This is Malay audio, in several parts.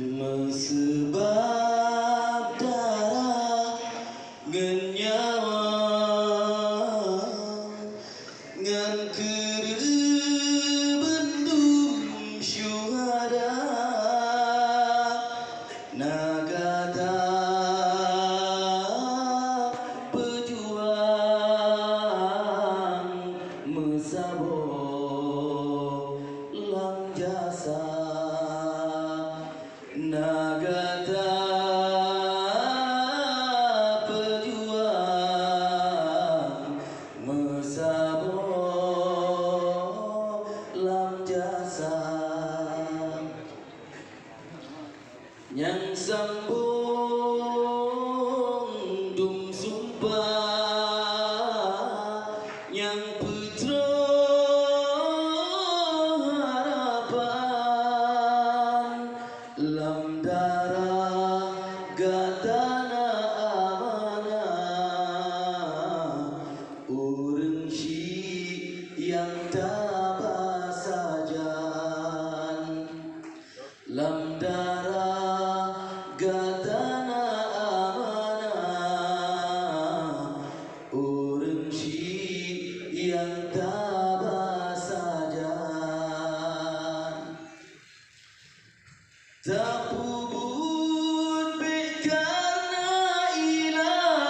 Mesebab darah ngan nyawa ngan kerebendum syuhada nagata pejuang mesabo lam jasa nagata pejuang mesabo lam jasa yang sambung dum sumpah yang putra harapan lam darah gatana amanah urang si yang tabah sajan lam darah gatana amanah urang si yang tabah sajan tak puput karena ilah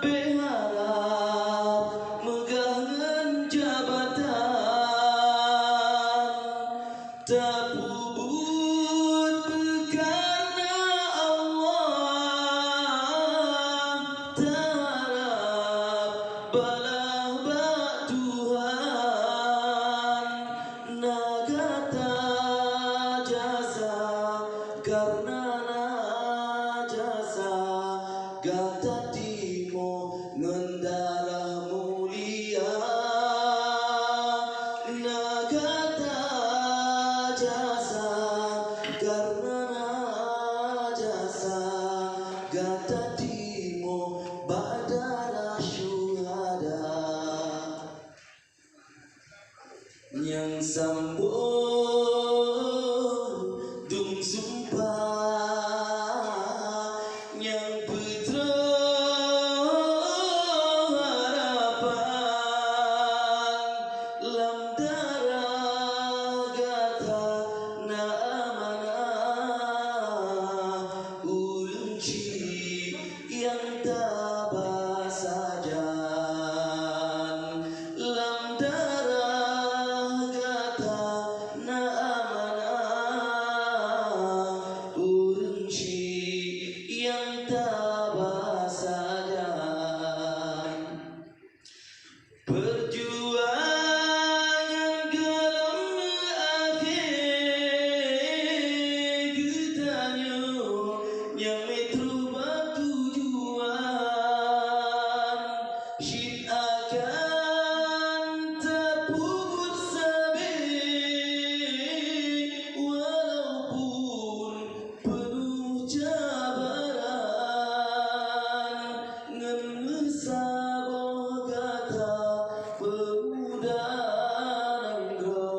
berharap megangan jabatan tak puput karena Allah tak harap balah bak Tuhan nagata jasa karena najasa gata timo ngendara mulia nagata jasa karena najasa gata timo badara syuhada yang sambung dum sumpah yang putra harapan lam darah gata na amanah urang si yang tabah sajan lam darah gata na amanah urang si yang tabah sajan perjuangan gelam akhir getanya yang metro tujuan syid akan terpuput sabit walaupun penuh cabaran ngan mesabo kata pemuda nangga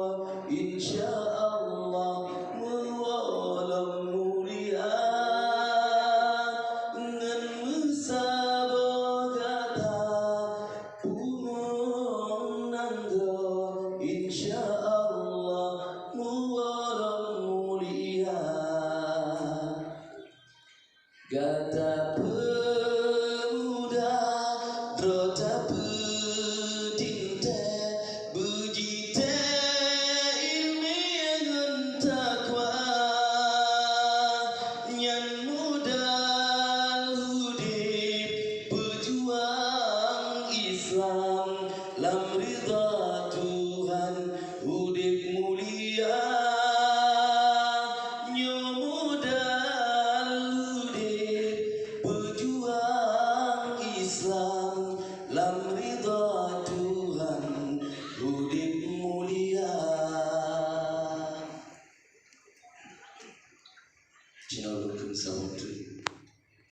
insyaallah mewalam mulia ngan mesabo kata umum nangga insyaallah mewalam mulia gata pemuda trota pedinte bujite ilmi ngan takwa nyan modal hudip pejuang Islam lam ridha Tuhan hudip mulia nyo modal hudip pejuang Islam lam ridha